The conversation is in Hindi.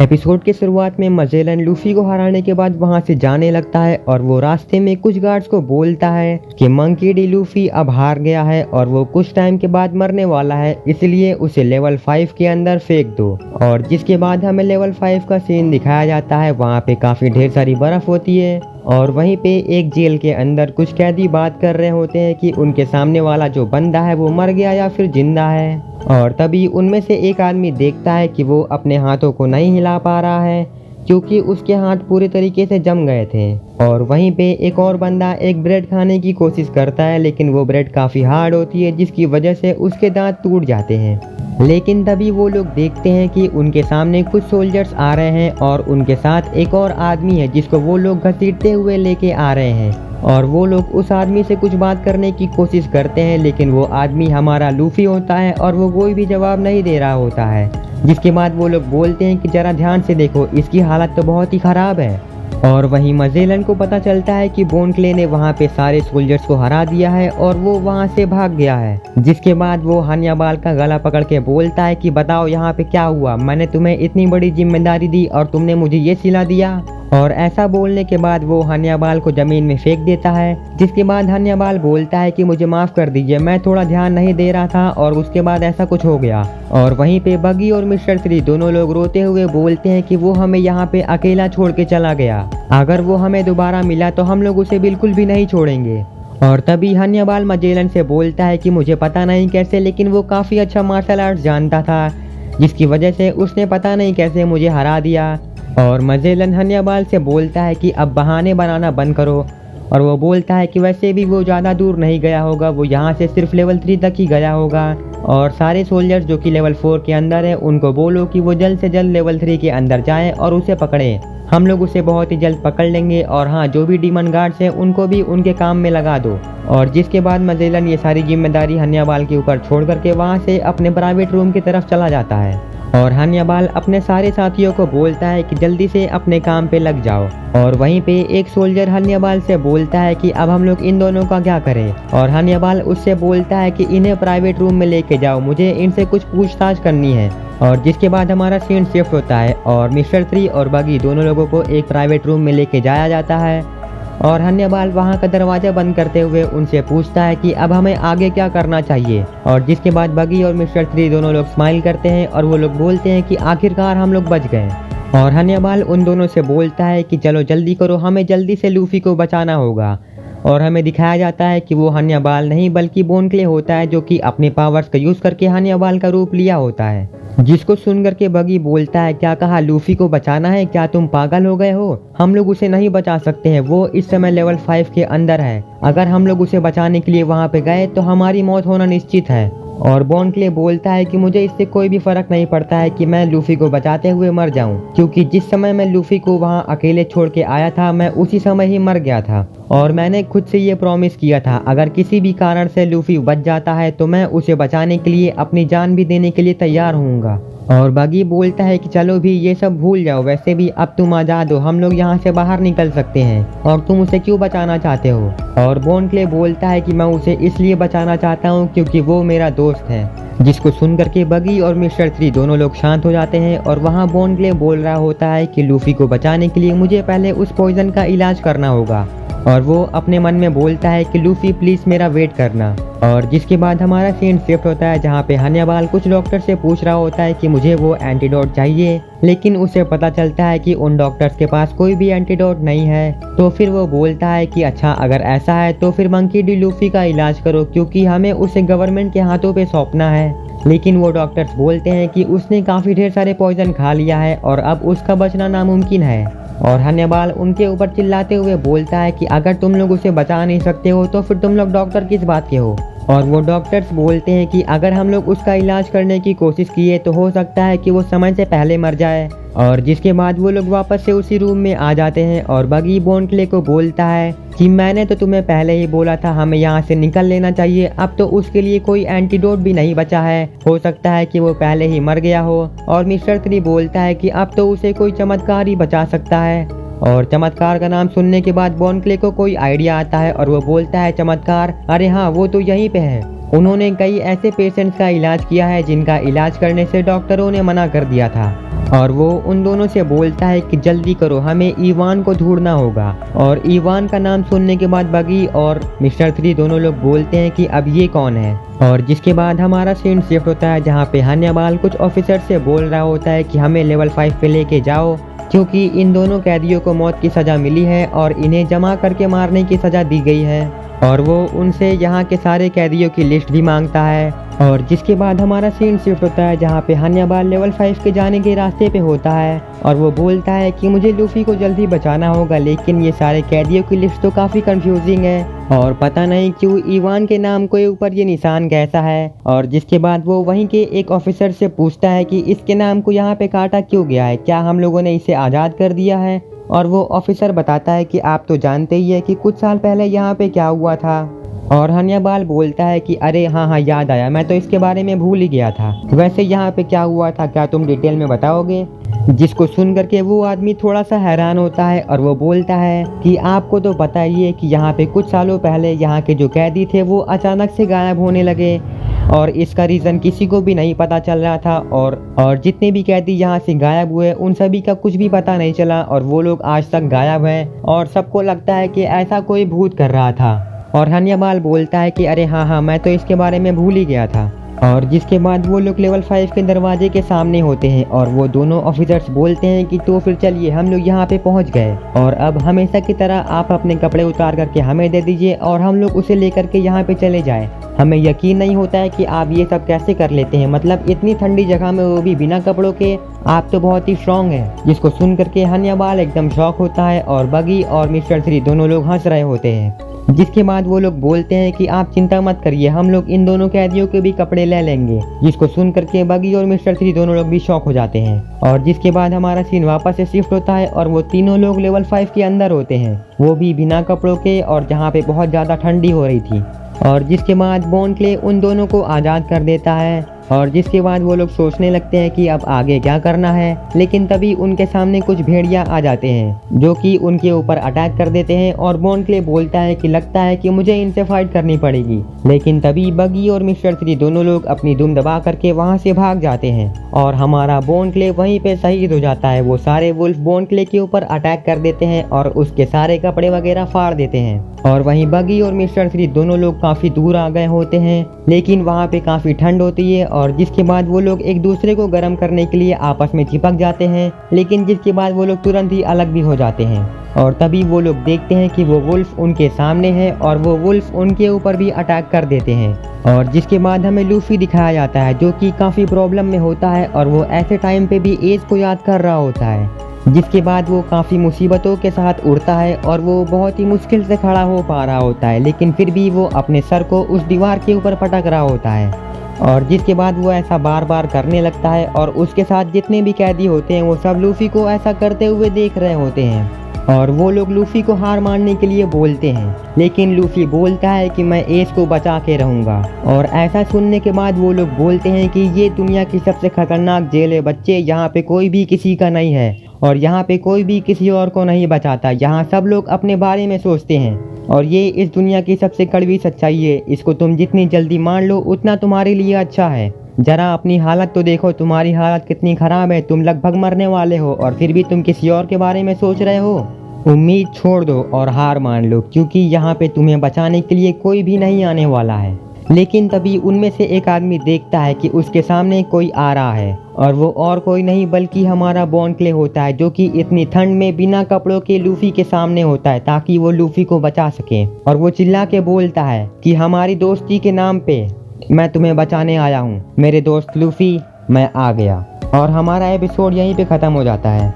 एपिसोड की शुरुआत में मजेलन लूफी को हराने के बाद वहां से जाने लगता है और वो रास्ते में कुछ गार्ड्स को बोलता है कि मंकी डी लूफी अब हार गया है और वो कुछ टाइम के बाद मरने वाला है, इसलिए उसे लेवल 5 के अंदर फेंक दो। और जिसके बाद हमें लेवल 5 का सीन दिखाया जाता है। वहाँ पे काफी ढेर सारी बर्फ होती है और वहीं पे एक जेल के अंदर कुछ कैदी बात कर रहे होते हैं कि उनके सामने वाला जो बंदा है वो मर गया या फिर जिंदा है। और तभी उनमें से एक आदमी देखता है कि वो अपने हाथों को नहीं हिला पा रहा है क्योंकि उसके हाथ पूरे तरीके से जम गए थे। और वहीं पे एक और बंदा एक ब्रेड खाने की कोशिश करता है, लेकिन वो ब्रेड काफ़ी हार्ड होती है जिसकी वजह से उसके दांत टूट जाते हैं। लेकिन तभी वो लोग देखते हैं कि उनके सामने कुछ सोल्जर्स आ रहे हैं और उनके साथ एक और आदमी है जिसको वो लोग घसीटते हुए लेके आ रहे हैं। और वो लोग उस आदमी से कुछ बात करने की कोशिश करते हैं, लेकिन वो आदमी हमारा लूफी होता है और वो कोई भी जवाब नहीं दे रहा होता है। जिसके बाद वो लोग बोलते हैं कि जरा ध्यान से देखो, इसकी हालत तो बहुत ही ख़राब है। और वहीं मजेलन को पता चलता है कि बोन क्ले ने वहाँ पे सारे सोल्जर्स को हरा दिया है और वो वहाँ से भाग गया है। जिसके बाद वो हन्याबाल का गला पकड़ के बोलता है कि बताओ यहाँ पे क्या हुआ, मैंने तुम्हें इतनी बड़ी जिम्मेदारी दी और तुमने मुझे ये सिला दिया। और ऐसा बोलने के बाद वो हन्याबाल को जमीन में फेंक देता है। जिसके बाद हन्याबाल बोलता है कि मुझे माफ़ कर दीजिए, मैं थोड़ा ध्यान नहीं दे रहा था और उसके बाद ऐसा कुछ हो गया। और वहीं पे बगी और मिस्टर 3 दोनों लोग रोते हुए बोलते हैं कि वो हमें यहाँ पे अकेला छोड़ के चला गया, अगर वो हमें दोबारा मिला तो हम लोग उसे बिल्कुल भी नहीं छोड़ेंगे। और तभी हन्याबाल मजेलन से बोलता है कि मुझे पता नहीं कैसे, लेकिन वो काफ़ी अच्छा मार्शल आर्ट्स जानता था जिसकी वजह से उसने पता नहीं कैसे मुझे हरा दिया। और मजेलन हन्याबाल से बोलता है कि अब बहाने बनाना बंद करो। और वो बोलता है कि वैसे भी वो ज़्यादा दूर नहीं गया होगा, वो यहाँ से सिर्फ लेवल 3 तक ही गया होगा। और सारे सोल्जर्स जो कि लेवल 4 के अंदर है उनको बोलो कि वो जल्द से जल्द लेवल 3 के अंदर जाएं और उसे पकड़ें, हम लोग उसे बहुत ही जल्द पकड़ लेंगे। और हाँ, जो भी डीमन गार्ड्स हैं उनको भी उनके काम में लगा दो। और जिसके बाद मजेलन ये सारी जिम्मेदारी हन्याबाल के ऊपर छोड़ करके वहाँ से अपने प्राइवेट रूम की तरफ चला जाता है। और हन्याबाल अपने सारे साथियों को बोलता है कि जल्दी से अपने काम पे लग जाओ। और वहीं पे एक सोल्जर हन्याबाल से बोलता है कि अब हम लोग इन दोनों का क्या करें। और हन्याबाल उससे बोलता है कि इन्हें प्राइवेट रूम में लेके जाओ, मुझे इनसे कुछ पूछताछ करनी है। और जिसके बाद हमारा सीन शिफ्ट होता है और मिस्टर 3 और बगी दोनों लोगों को एक प्राइवेट रूम में लेके जाया जाता है। और हन्याबाल वहाँ का दरवाज़ा बंद करते हुए उनसे पूछता है कि अब हमें आगे क्या करना चाहिए। और जिसके बाद बगी और मिस्टर 3 दोनों लोग स्माइल करते हैं और वो लोग बोलते हैं कि आखिरकार हम लोग बच गए। और हन्याबाल उन दोनों से बोलता है कि चलो जल्दी करो, हमें जल्दी से लूफी को बचाना होगा। और हमें दिखाया जाता है कि वो हन्याबाल नहीं बल्कि बोन क्ले होता है जो कि अपने पावर्स का यूज़ करके हन्याबाल का रूप लिया होता है। जिसको सुन करके बगी बोलता है, क्या कहा, लूफी को बचाना है, क्या तुम पागल हो गए हो, हम लोग उसे नहीं बचा सकते हैं, वो इस समय लेवल 5 के अंदर है, अगर हम लोग उसे बचाने के लिए वहाँ पे गए तो हमारी मौत होना निश्चित है। और बोन क्ले बोलता है कि मुझे इससे कोई भी फर्क नहीं पड़ता है कि मैं लूफी को बचाते हुए मर जाऊं, क्योंकि जिस समय मैं लूफी को वहां अकेले छोड़ के आया था मैं उसी समय ही मर गया था। और मैंने खुद से ये प्रॉमिस किया था अगर किसी भी कारण से लूफी बच जाता है तो मैं उसे बचाने के लिए अपनी जान भी देने के लिए तैयार होऊंगा। और बगी बोलता है कि चलो भी ये सब भूल जाओ, वैसे भी अब तुम आज़ाद हो, हम लोग यहाँ से बाहर निकल सकते हैं और तुम उसे क्यों बचाना चाहते हो। और बोन क्ले बोलता है कि मैं उसे इसलिए बचाना चाहता हूँ क्योंकि वो मेरा दोस्त है। जिसको सुन करके बगी और मिस्टर 3 दोनों लोग शांत हो जाते हैं। और वहाँ बोन क्ले बोल रहा होता है कि लूफी को बचाने के लिए मुझे पहले उस पॉइजन का इलाज करना होगा। और वो अपने मन में बोलता है कि लूफी प्लीज़ मेरा वेट करना। और जिसके बाद हमारा सीन शिफ्ट होता है जहाँ पे हन्याबाल कुछ डॉक्टर से पूछ रहा होता है कि मुझे वो एंटीडोट चाहिए, लेकिन उसे पता चलता है कि उन डॉक्टर्स के पास कोई भी एंटीडोट नहीं है। तो फिर वो बोलता है कि अच्छा अगर ऐसा है तो फिर मंकी डी लूफी का इलाज करो, क्योंकि हमें उसे गवर्नमेंट के हाथों पे सौंपना है। लेकिन वो डॉक्टर्स बोलते हैं कि उसने काफ़ी ढेर सारे पॉइजन खा लिया है और अब उसका बचना नामुमकिन है। और हन्याबाल उनके ऊपर चिल्लाते हुए बोलता है कि अगर तुम लोग उसे बचा नहीं सकते हो तो फिर तुम लोग डॉक्टर किस बात के हो। और वो डॉक्टर्स बोलते हैं कि अगर हम लोग उसका इलाज करने की कोशिश किए तो हो सकता है कि वो समय से पहले मर जाए। और जिसके बाद वो लोग वापस से उसी रूम में आ जाते हैं। और बगी बोन क्ले को बोलता है कि मैंने तो तुम्हें पहले ही बोला था हमें यहाँ से निकल लेना चाहिए, अब तो उसके लिए कोई एंटीडोट भी नहीं बचा है, हो सकता है कि वो पहले ही मर गया हो। और मिस्टर 3 बोलता है कि अब तो उसे कोई चमत्कार ही बचा सकता है। और चमत्कार का नाम सुनने के बाद बोन क्ले को कोई आइडिया आता है और वो बोलता है, चमत्कार, अरे हाँ वो तो यहीं पे है। उन्होंने कई ऐसे पेशेंट्स का इलाज किया है जिनका इलाज करने से डॉक्टरों ने मना कर दिया था। और वो उन दोनों से बोलता है कि जल्दी करो, हमें इवान को ढूंढना होगा। और इवान का नाम सुनने के बाद बगी और मिस्टर 3 दोनों लोग बोलते हैं कि अब ये कौन है। और जिसके बाद हमारा सीन शिफ्ट होता है जहाँ पे हन्याबाल कुछ ऑफिसर से बोल रहा होता है कि हमें लेवल 5 पे लेके जाओ, क्योंकि इन दोनों कैदियों को मौत की सज़ा मिली है और इन्हें जमा करके मारने की सज़ा दी गई है। और वो उनसे यहाँ के सारे कैदियों की लिस्ट भी मांगता है। और जिसके बाद हमारा सीन शिफ्ट होता है जहाँ पे हन्याबाल लेवल 5 के जाने के रास्ते पे होता है और वो बोलता है कि मुझे लूफी को जल्दी बचाना होगा, लेकिन ये सारे कैदियों की लिस्ट तो काफ़ी कंफ्यूजिंग है और पता नहीं क्यों इवान के नाम के ऊपर ये निशान कैसा है। और जिसके बाद वो वहीं के एक ऑफिसर से पूछता है कि इसके नाम को यहाँ पे काटा क्यों गया है, क्या हम लोगों ने इसे आज़ाद कर दिया है। और वो ऑफिसर बताता है कि आप तो जानते ही है कि कुछ साल पहले यहाँ पे क्या हुआ था। और हन्याबाल बोलता है कि अरे हाँ याद आया, मैं तो इसके बारे में भूल ही गया था। वैसे यहाँ पे क्या हुआ था, क्या तुम डिटेल में बताओगे। जिसको सुन करके वो आदमी थोड़ा सा हैरान होता है और वो बोलता है कि आपको तो पता ही है कि यहाँ पे कुछ सालों पहले यहाँ के जो कैदी थे वो अचानक से गायब होने लगे और इसका रीज़न किसी को भी नहीं पता चल रहा था। और जितने भी कैदी यहाँ से गायब हुए उन सभी का कुछ भी पता नहीं चला और वो लोग आज तक गायब हैं और सबको लगता है कि ऐसा कोई भूत कर रहा था। और हन्याबाल बोलता है कि अरे हाँ मैं तो इसके बारे में भूल ही गया था। और जिसके बाद वो लोग लेवल 5 के दरवाजे के सामने होते हैं और वो दोनों ऑफिसर्स बोलते हैं कि तो फिर चलिए हम लोग यहाँ पे पहुँच गए और अब हमेशा की तरह आप अपने कपड़े उतार करके हमें दे दीजिए और हम लोग उसे लेकर के यहाँ पे चले जाएं। हमें यकीन नहीं होता है कि आप ये सब कैसे कर लेते हैं, मतलब इतनी ठंडी जगह में वो भी बिना कपड़ों के, आप तो बहुत ही स्ट्रांग हैं। जिसको सुन करके हन्याबाल एकदम शॉक होता है और बगी और मिस्टर 3 दोनों लोग हंस रहे होते हैं। जिसके बाद वो लोग बोलते हैं कि आप चिंता मत करिए, हम लोग इन दोनों कैदियों के भी कपड़े ले लेंगे। जिसको सुन करके बगी और मिस्टर 3 दोनों लोग भी शॉक हो जाते हैं। और जिसके बाद हमारा सीन वापस से शिफ्ट होता है और वो तीनों लोग लेवल 5 के अंदर होते हैं, वो भी बिना कपड़ों के और जहाँ पे बहुत ज़्यादा ठंडी हो रही थी। और जिसके बाद बॉन क्ले उन दोनों को आज़ाद कर देता है और जिसके बाद वो लोग सोचने लगते हैं कि अब आगे क्या करना है। लेकिन तभी उनके सामने कुछ भेड़िया आ जाते हैं जो कि उनके ऊपर अटैक कर देते हैं और बॉन क्ले बोलता है कि लगता है कि मुझे इनसे फाइट करनी पड़ेगी। लेकिन तभी बगी और मिस्टर 3 दोनों लोग अपनी दुम दबा करके वहाँ से भाग जाते हैं और हमारा बॉन क्ले वहीं पे शहीद हो जाता है। वो सारे वुल्फ बॉन क्ले के ऊपर अटैक कर देते हैं और उसके सारे कपड़े वगैरह फाड़ देते हैं। और वहीं बगी और मिस्टर 3 दोनों लोग काफ़ी दूर आ गए होते हैं, लेकिन वहाँ पे काफ़ी ठंड होती है और जिसके बाद वो लोग एक दूसरे को गर्म करने के लिए आपस में चिपक जाते हैं। लेकिन जिसके बाद वो लोग तुरंत ही अलग भी हो जाते हैं और तभी वो लोग देखते हैं कि वो वुल्फ उनके सामने है और वो वुल्फ उनके ऊपर भी अटैक कर देते हैं। और जिसके बाद हमें लूफी दिखाया जाता है जो कि काफ़ी प्रॉब्लम में होता है और वो ऐसे टाइम पे भी एज को याद कर रहा होता है। जिसके बाद वो काफ़ी मुसीबतों के साथ उड़ता है और वो बहुत ही मुश्किल से खड़ा हो पा रहा होता है, लेकिन फिर भी वो अपने सर को उस दीवार के ऊपर पटक रहा होता है। और जिसके बाद वो ऐसा बार बार करने लगता है और उसके साथ जितने भी कैदी होते हैं वो सब लूफी को ऐसा करते हुए देख रहे होते हैं और वो लोग लूफी को हार मानने के लिए बोलते हैं। लेकिन लूफी बोलता है कि मैं एज को बचा के रहूँगा। और ऐसा सुनने के बाद वो लोग बोलते हैं कि ये दुनिया की सबसे खतरनाक जेल है बच्चे, यहाँ पे कोई भी किसी का नहीं है और यहाँ पे कोई भी किसी और को नहीं बचाता। यहाँ सब लोग अपने बारे में सोचते हैं और ये इस दुनिया की सबसे कड़वी सच्चाई है। इसको तुम जितनी जल्दी मान लो उतना तुम्हारे लिए अच्छा है। जरा अपनी हालत तो देखो, तुम्हारी हालत कितनी ख़राब है, तुम लगभग मरने वाले हो और फिर भी तुम किसी और के बारे में सोच रहे हो। उम्मीद छोड़ दो और हार मान लो, क्योंकि यहाँ पे तुम्हें बचाने के लिए कोई भी नहीं आने वाला है। लेकिन तभी उनमें से एक आदमी देखता है कि उसके सामने कोई आ रहा है और वो और कोई नहीं बल्कि हमारा बॉन क्ले होता है, जो कि इतनी ठंड में बिना कपड़ों के लूफी के सामने होता है ताकि वो लूफी को बचा सके। और वो चिल्ला के बोलता है कि हमारी दोस्ती के नाम पे मैं तुम्हें बचाने आया हूँ मेरे दोस्त लूफी, मैं आ गया। और हमारा एपिसोड यहीं पे ख़त्म हो जाता है।